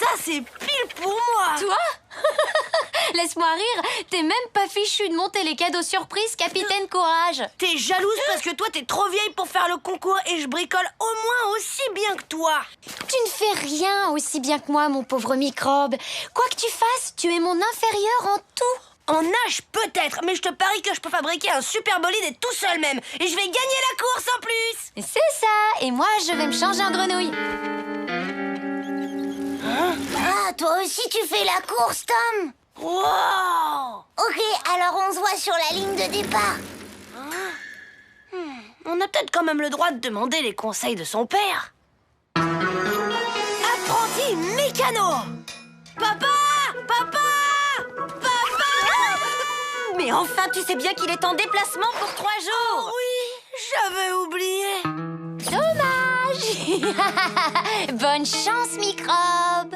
Ça, c'est pile pour moi. Toi? Laisse-moi rire, t'es même pas fichu de monter les cadeaux surprises, Capitaine Courage. T'es jalouse parce que toi, t'es trop vieille pour faire le concours et je bricole au moins aussi bien que toi. Tu ne fais rien aussi bien que moi, mon pauvre microbe. Quoi que tu fasses, tu es mon inférieur en tout. En âge peut-être, mais je te parie que je peux fabriquer un super bolide et tout seul même. Et je vais gagner la course en plus. C'est ça, et moi je vais me changer en grenouille. Ah, toi aussi tu fais la course, Tom? Wow. Ok, alors on se voit sur la ligne de départ. On a peut-être quand même le droit de demander les conseils de son père. Apprenti mécano. Papa! Papa! Papa! Mais enfin, tu sais bien qu'il est en déplacement pour 3 jours. Oui, j'avais oublié. Dommage. Bonne chance, microbe.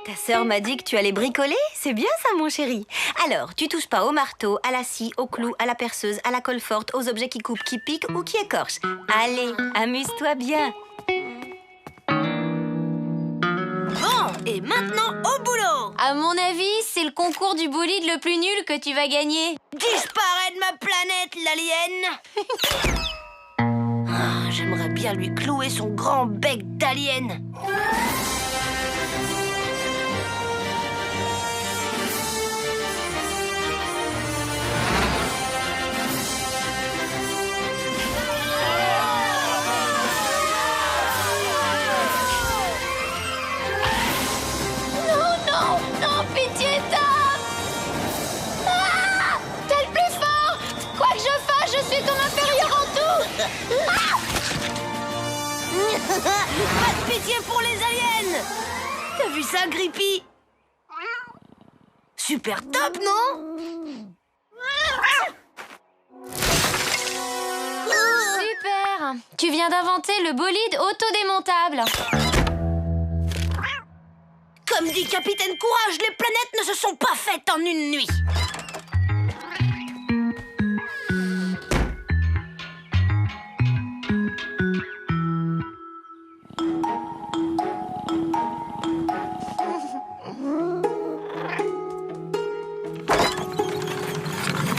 Ta sœur m'a dit que tu allais bricoler. C'est bien ça, mon chéri. Alors, tu touches pas au marteau, à la scie, au clou, à la perceuse, à la colle forte, aux objets qui coupent, qui piquent ou qui écorchent. Allez, amuse-toi bien. Bon, et maintenant au boulot. À mon avis, c'est le concours du bolide le plus nul que tu vas gagner. Disparais de ma planète, l'alien. J'aimerais bien lui clouer son grand bec d'alien. Non, pitié, Tom. Ah, t'es le plus fort. Quoi que je fasse, je suis ton inférieur en tout. Pas de pitié pour les aliens. T'as vu ça, Grippy? Super top, non? Super. Tu viens d'inventer le bolide autodémontable. Comme dit Capitaine Courage, les planètes ne se sont pas faites en une nuit.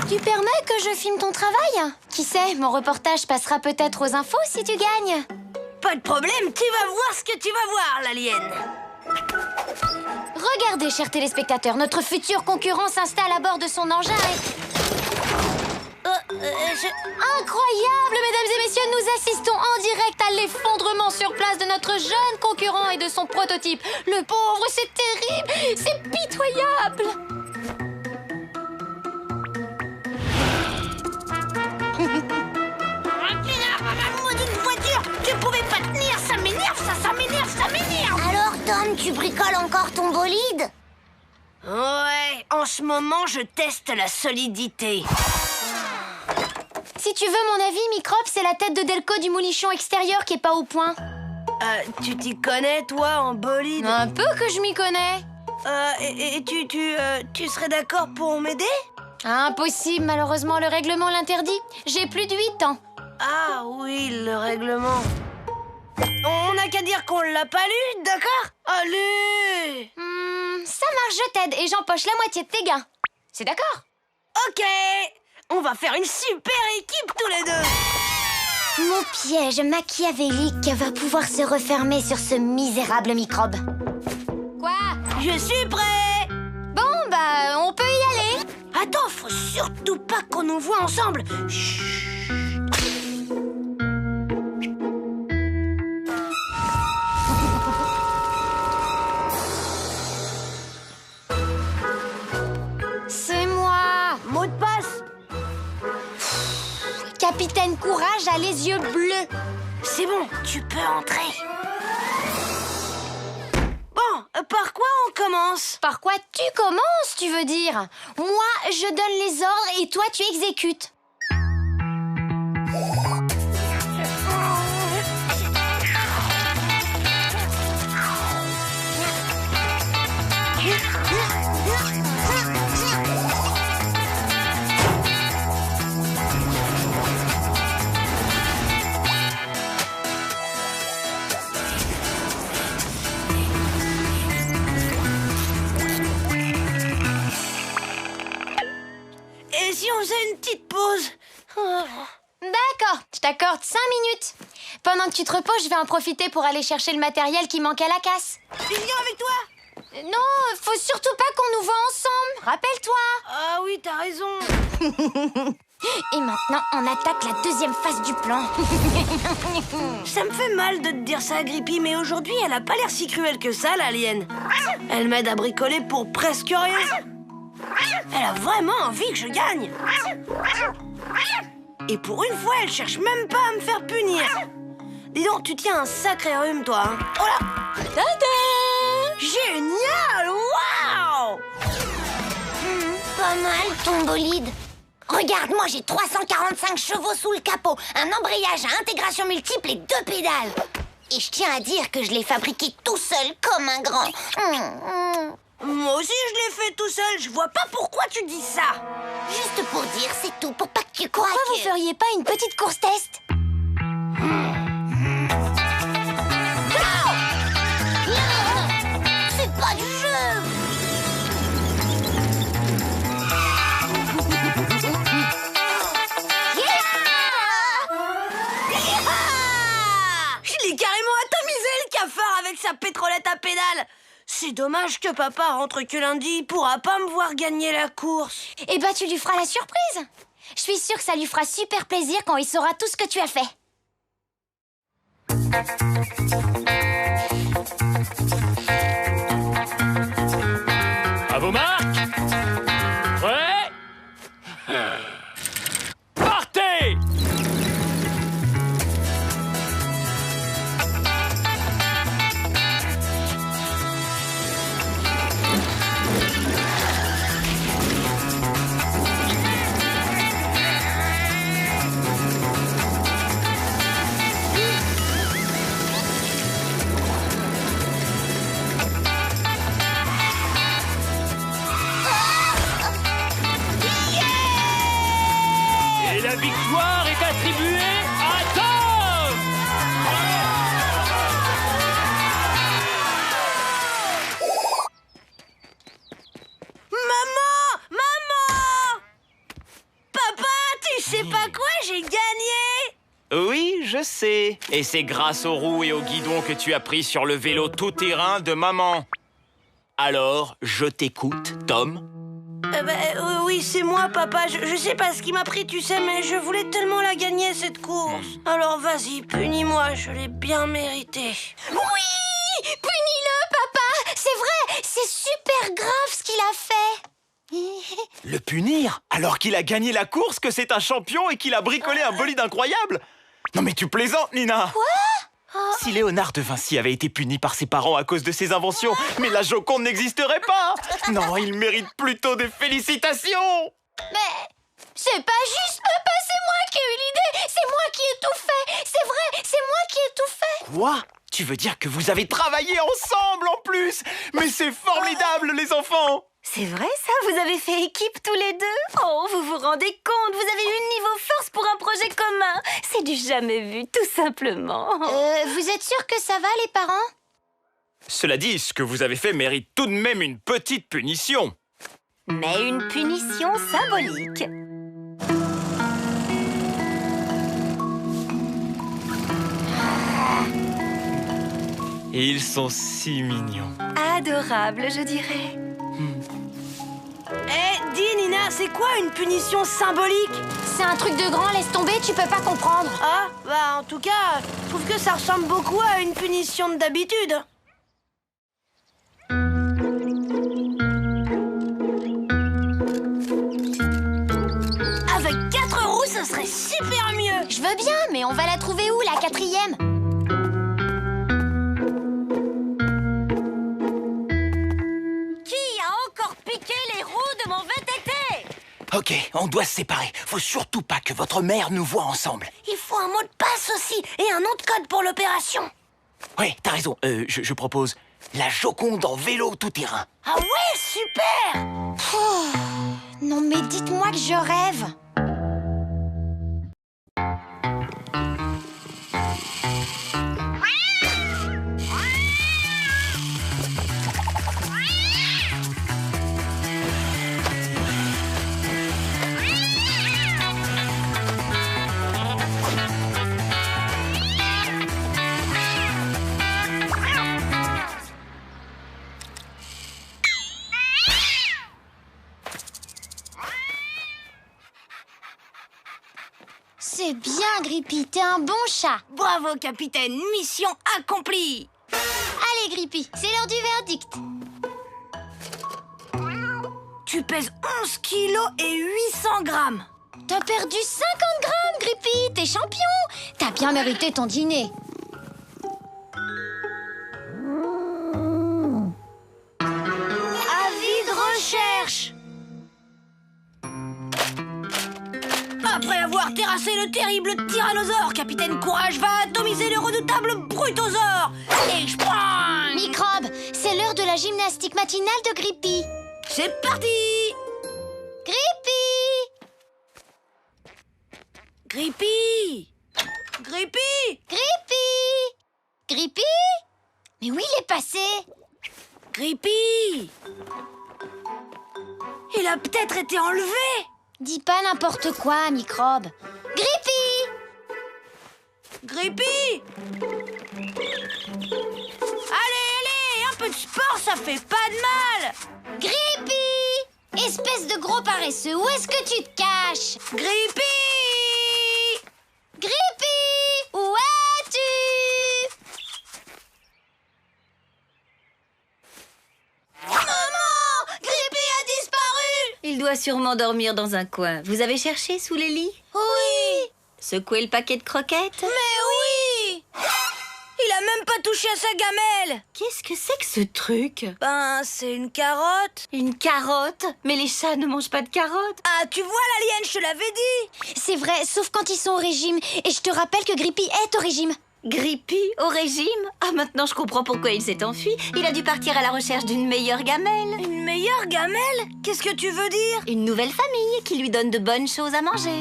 Tu permets que je filme ton travail? Qui sait, mon reportage passera peut-être aux infos si tu gagnes. Pas de problème, tu vas voir ce que tu vas voir, l'alien. Regardez, chers téléspectateurs, notre futur concurrent s'installe à bord de son engin et... Incroyable, mesdames et messieurs, nous assistons en direct à l'effondrement sur place de notre jeune concurrent et de son prototype. Le pauvre, c'est terrible, c'est pitoyable. Maudite voiture, tu pouvais pas tenir, ça m'énerve, ça m'énerve, ça m'énerve. Alors, Tom, tu bricoles encore ton bolide? Ouais, en ce moment, je teste la solidité. Si tu veux mon avis, Microbe, c'est la tête de Delco du moulichon extérieur qui est pas au point. Tu t'y connais, toi, en bolide? Un peu que je m'y connais. Et tu serais d'accord pour m'aider? Impossible, malheureusement, le règlement l'interdit. J'ai plus de 8 ans. Ah oui, le règlement. On n'a qu'à dire qu'on l'a pas lu, d'accord? Allez! Ça marche, je t'aide et j'empoche la moitié de tes gains. C'est d'accord? Ok! On va faire une super équipe tous les deux! Mon piège machiavélique va pouvoir se refermer sur ce misérable microbe. Quoi? Je suis prêt! Bon, bah, on peut y aller. Attends, faut surtout pas qu'on nous voit ensemble! Chut. C'est moi. Mot de passe! Capitaine Courage a les yeux bleus. C'est bon, tu peux entrer. Bon, par quoi on commence? Par quoi tu commences, tu veux dire? Moi, je donne les ordres et toi, tu exécutes. faisait une petite pause. D'accord, je t'accorde 5 minutes. Pendant que tu te reposes, je vais en profiter pour aller chercher le matériel qui manque à la casse. Je viens avec toi. Non, faut surtout pas qu'on nous voit ensemble. Rappelle-toi. Ah oui, t'as raison. Et maintenant, on attaque la deuxième phase du plan. Ça me fait mal de te dire ça, Grippy, mais aujourd'hui, elle a pas l'air si cruelle que ça, l'alien. Elle m'aide à bricoler pour presque rien. Elle a vraiment envie que je gagne. Et pour une fois, elle cherche même pas à me faire punir. Dis donc, tu tiens un sacré rhume, toi. Hein. Oh là! Tada! Génial! Waouh! Pas mal, ton bolide. Regarde, moi j'ai 345 chevaux sous le capot, un embrayage à intégration multiple et 2 pédales. Et je tiens à dire que je l'ai fabriqué tout seul comme un grand. Moi aussi, je l'ai fait tout seul. Je vois pas pourquoi tu dis ça. Juste pour dire, c'est tout, pour pas que tu crois Pourquoi que... vous feriez pas une petite course test? C'est pas du jeu. Je l'ai carrément atomisé, le cafard, avec sa pétrolette à pédales. C'est dommage que papa rentre que lundi. Il pourra pas me voir gagner la course. Eh ben, tu lui feras la surprise. Je suis sûre que ça lui fera super plaisir quand il saura tout ce que tu as fait. À vos marques. Ouais. Partez! Et la victoire est attribuée à Tom! Maman! Maman! Papa, tu sais pas quoi? J'ai gagné! Oui, je sais. Et c'est grâce aux roues et au guidon que tu as pris sur le vélo tout-terrain de maman. Alors, je t'écoute, Tom. Oui, c'est moi, papa. Je sais pas ce qui m'a pris, tu sais, mais je voulais tellement la gagner, cette course. Alors vas-y, punis-moi, je l'ai bien mérité. Oui! Punis-le, papa! C'est vrai, c'est super grave ce qu'il a fait. Le punir alors qu'il a gagné la course, que c'est un champion et qu'il a bricolé un bolide incroyable? Non mais tu plaisantes, Nina! Quoi? Si Léonard de Vinci avait été puni par ses parents à cause de ses inventions, mais la Joconde n'existerait pas! Non, il mérite plutôt des félicitations! Mais c'est pas juste, papa, c'est moi qui ai eu l'idée. C'est moi qui ai tout fait. C'est vrai, c'est moi qui ai tout fait. Quoi? Tu veux dire que vous avez travaillé ensemble en plus? Mais c'est formidable, les enfants! C'est vrai ça? Vous avez fait équipe tous les deux? Oh, vous vous rendez compte? Vous avez eu niveau force pour un projet commun. C'est du jamais vu, tout simplement. Vous êtes sûrs que ça va, les parents? Cela dit, ce que vous avez fait mérite tout de même une petite punition. Mais une punition symbolique. Ils sont si mignons. Adorable, je dirais. Eh, dis Nina, c'est quoi une punition symbolique? C'est un truc de grand, laisse tomber, tu peux pas comprendre. Ah, bah en tout cas, je trouve que ça ressemble beaucoup à une punition de d'habitude. Avec 4 roues, ça serait super mieux. Je veux bien, mais on va la trouver où, la 4e? Qui a encore piqué les roues de mon VTT? Ok, on doit se séparer. Faut surtout pas que votre mère nous voie ensemble. Il faut un mot de passe aussi et un nom de code pour l'opération. Ouais, t'as raison. Je propose la Joconde en vélo tout-terrain. Ah ouais, super! Non, mais dites-moi que je rêve. C'est bien, Grippy, t'es un bon chat. Bravo, capitaine, mission accomplie. Allez, Grippy, c'est l'heure du verdict. Tu pèses 11 kilos et 800 grammes. T'as perdu 50 grammes, Grippy, t'es champion. T'as bien mérité ton dîner. Avis de recherche. Après avoir terrassé le terrible tyrannosaure, Capitaine Courage va atomiser le redoutable Brutosaure. Et je prends... Microbe, c'est l'heure de la gymnastique matinale de Grippy. C'est parti. Grippy! Grippy. Grippy. Grippy! Grippy? Mais où il est passé? Grippy. Il a peut-être été enlevé. Dis pas n'importe quoi, Microbe. Grippy! Grippy. Allez, un peu de sport, ça fait pas de mal. Grippy! Espèce de gros paresseux, où est-ce que tu te caches? Grippy. Grippy! Où es-tu? Maman, Grippy a disparu. Il doit sûrement dormir dans un coin. Vous avez cherché sous les lits? Oui. Secoué le paquet de croquettes? Mais oui. Il a même pas touché à sa gamelle. Qu'est-ce que c'est que ce truc? Ben, c'est une carotte. Une carotte? Mais les chats ne mangent pas de carottes. Ah, tu vois l'alien, je te l'avais dit. C'est vrai, sauf quand ils sont au régime. Et je te rappelle que Grippy est au régime. Grippy au régime? Ah, maintenant je comprends pourquoi il s'est enfui. Il a dû partir à la recherche d'une meilleure gamelle. Une meilleure gamelle? Qu'est-ce que tu veux dire? Une nouvelle famille qui lui donne de bonnes choses à manger.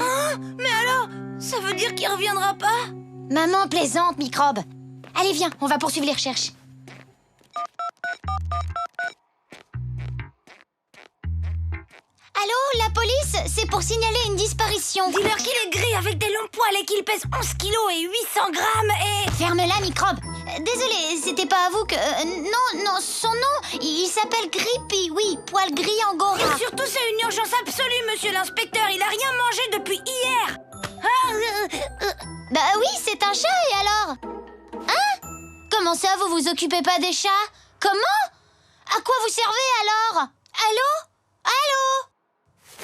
Mais alors, ça veut dire qu'il reviendra pas? Maman plaisante, Microbe. Allez, viens, on va poursuivre les recherches. Allô, la police? C'est pour signaler une disparition. Dis-leur qu'il est gris avec des longs poils et qu'il pèse 11 kilos et 800 grammes et... Ferme-la, Microbe. Désolé, c'était pas à vous que... non, son nom, il s'appelle Grippy, oui, poil gris angora. Et surtout, c'est une urgence absolue, monsieur l'inspecteur. Il a rien mangé depuis hier. Bah oui, c'est un chat, et alors? Hein? Comment ça, vous vous occupez pas des chats? Comment? À quoi vous servez, alors? Allô?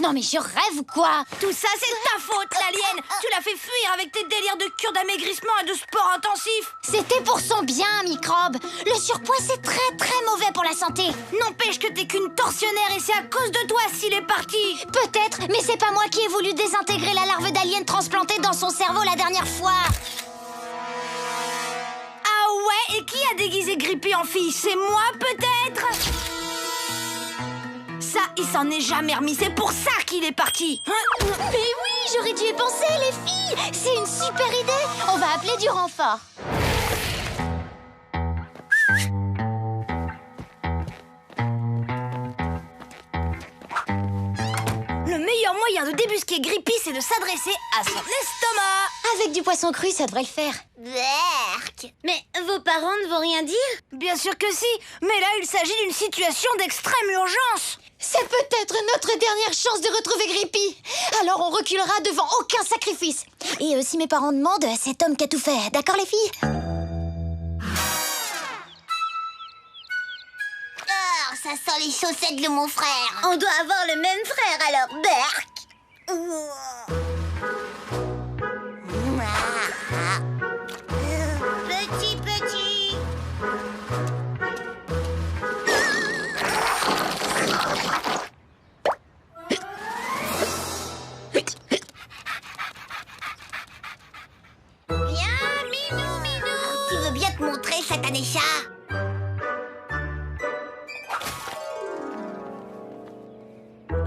Non mais je rêve ou quoi? Tout ça, c'est ta faute, l'alien. Tu l'as fait fuir avec tes délires de cure d'amaigrissement et de sport intensif. C'était pour son bien, Microbe. Le surpoids, c'est très très mauvais pour la santé. N'empêche que t'es qu'une tortionnaire et c'est à cause de toi s'il est parti. Peut-être, mais c'est pas moi qui ai voulu désintégrer la larve d'alien transplantée dans son cerveau la dernière fois. Ah ouais? Et qui a déguisé Grippy en fille? C'est moi, peut-être? Ça, il s'en est jamais remis. C'est pour ça qu'il est parti. Mais oui, j'aurais dû y penser, les filles. C'est une super idée. On va appeler du renfort. Le meilleur moyen de débusquer Grippy, c'est de s'adresser à son estomac. Avec du poisson cru, ça devrait le faire. Berk. Mais vos parents ne vont rien dire? Bien sûr que si, mais là, il s'agit d'une situation d'extrême urgence. C'est peut-être notre dernière chance de retrouver Grippy. Alors on reculera devant aucun sacrifice. Et si mes parents demandent, c'est Tom qui a tout fait. D'accord, les filles? Oh, ça sent les chaussettes de mon frère. On doit avoir le même frère alors, Berk. Petit. Viens, Minou. Tu veux bien te montrer, satané chat?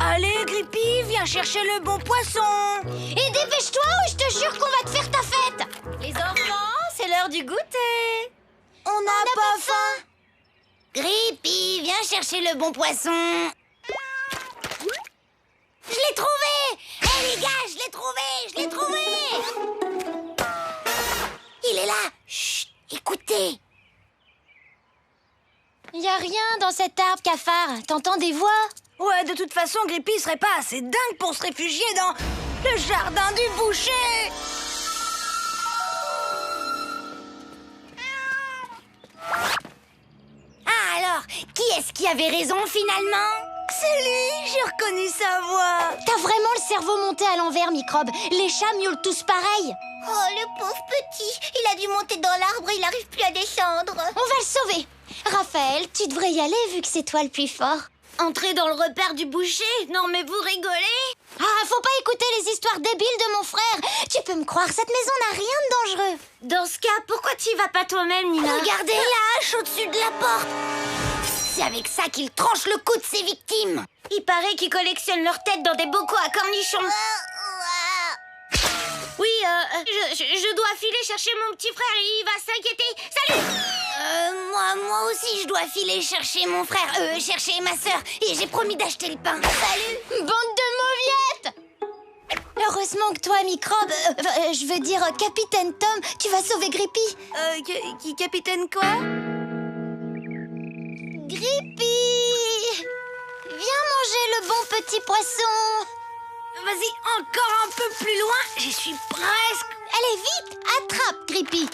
Allez, Grippy, viens chercher le bon poisson. Et dépêche-toi ou je te jure qu'on va te faire ta fête. Les enfants, c'est l'heure du goûter. On n'a pas faim. Grippy, viens chercher le bon poisson. Je l'ai trouvé! Hé les gars, je l'ai trouvé! Il est là! Chut, écoutez! Y a rien dans cet arbre, cafard. T'entends des voix? Ouais, de toute façon, Grippy serait pas assez dingue pour se réfugier dans... Le jardin du boucher! Ah alors, qui est-ce qui avait raison finalement? C'est lui! J'ai reconnu sa voix! T'as vraiment le cerveau monté à l'envers, Microbe. Les chats miaulent tous pareil. Oh, le pauvre petit, il a dû monter dans l'arbre, il n'arrive plus à descendre. On va le sauver. Raphaël, tu devrais y aller vu que c'est toi le plus fort. Entrer dans le repère du boucher? Non mais vous rigolez? Ah, faut pas écouter les histoires débiles de mon frère. Tu peux me croire, cette maison n'a rien de dangereux. Dans ce cas, pourquoi tu y vas pas toi-même, Nina? Regardez la hache au-dessus de la porte. C'est avec ça qu'il tranche le cou de ses victimes. Il paraît qu'ils collectionnent leurs têtes dans des bocaux à cornichons. Oui, je dois filer chercher mon petit frère, il va s'inquiéter. Salut! Moi aussi, je dois filer chercher mon frère, chercher ma sœur. Et j'ai promis d'acheter le pain. Salut! Bande de mauviettes! Heureusement que toi, Microbe, je veux dire Capitaine Tom, tu vas sauver Grippy. Capitaine quoi? Grippy! Viens manger le bon petit poisson. Vas-y, encore un peu plus loin, j'y suis presque. Allez, vite, attrape, Grippy.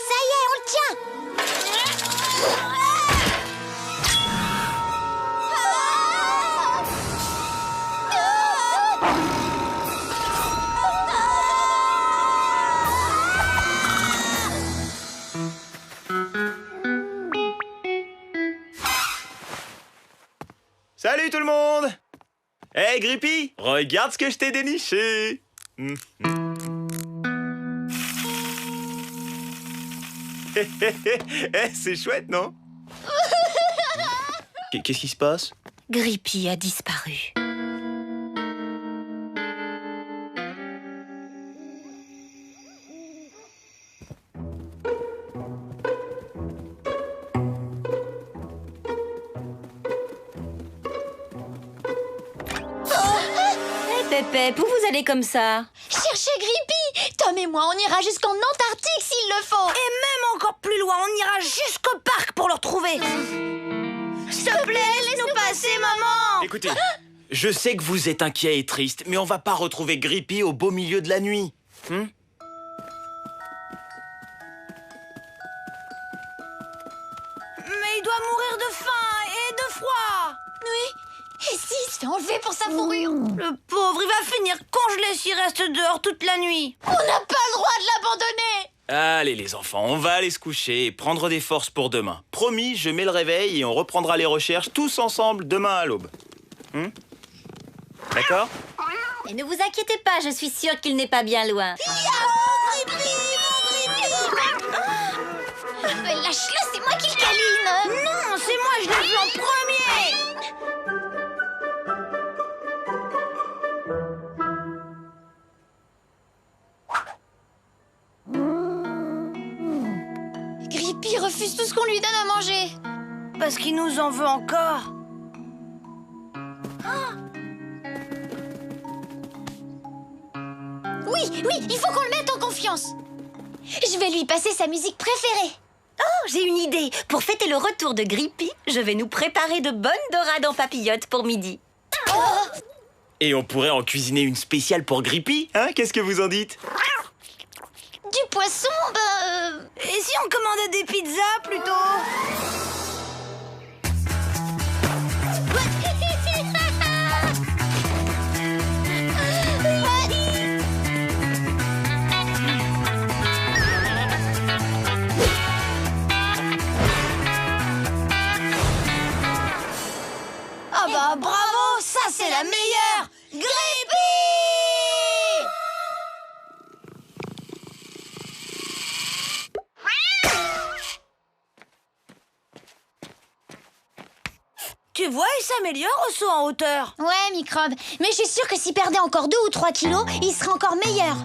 Ça y est, on le tient. Salut tout le monde! Hey Grippy, regarde ce que je t'ai déniché. C'est chouette, non? Qu'est-ce qui se passe? Grippy a disparu. Pépé, où vous allez comme ça? Cherchez Grippy. Tom et moi, on ira jusqu'en Antarctique s'il le faut. Et même encore plus loin, on ira jusqu'au parc pour le retrouver. S'il te plaît, laisse-nous passer, maman. Écoutez, je sais que vous êtes inquiet et triste, mais on va pas retrouver Grippy au beau milieu de la nuit. Mais il doit mourir de faim et de froid. Oui. Et s'il se fait enlever pour sa fourrure? Le pauvre, il va finir congelé s'il reste dehors toute la nuit. On n'a pas le droit de l'abandonner. Allez les enfants, on va aller se coucher et prendre des forces pour demain. Promis, je mets le réveil et on reprendra les recherches tous ensemble demain à l'aube. D'accord? Et ne vous inquiétez pas, je suis sûre qu'il n'est pas bien loin. Lâche-le, c'est moi qui le câline. Non, c'est moi, je l'ai vu en premier. Grippy refuse tout ce qu'on lui donne à manger. Parce qu'il nous en veut encore. Oui, il faut qu'on le mette en confiance. Je vais lui passer sa musique préférée. Oh, j'ai une idée. Pour fêter le retour de Grippy, je vais nous préparer de bonnes dorades en papillotes pour midi. Et on pourrait en cuisiner une spéciale pour Grippy, hein? Qu'est-ce que vous en dites? Du poisson, Et si on commandait des pizzas plutôt? Ah bah bravo, ça c'est la meilleure! Grippy! Tu vois, il s'améliore au saut en hauteur. Ouais, Microbe. Mais je suis sûre que s'il perdait encore 2 ou 3 kilos, il serait encore meilleur.